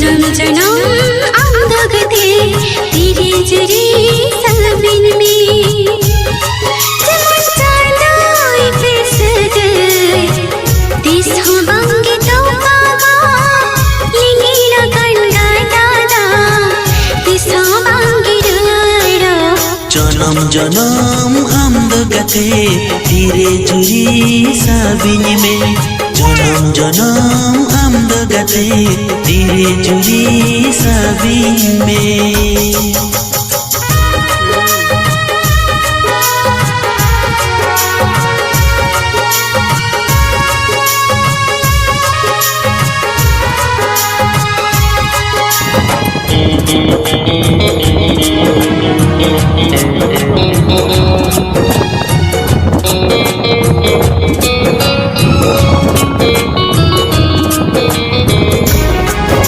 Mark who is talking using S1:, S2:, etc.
S1: जन्म जन्म आमदगते तेरे जुरी साबिन में जमन चालोय फिसद दिस हो बंगी तो बाबा लिंगिरा कंडा दादा दिस हो बंगी रो
S2: जन्म जन्म आमदगते तेरे जुरी साबिन में जन्म जन्म आमदगते तेरे जुरी साबिन में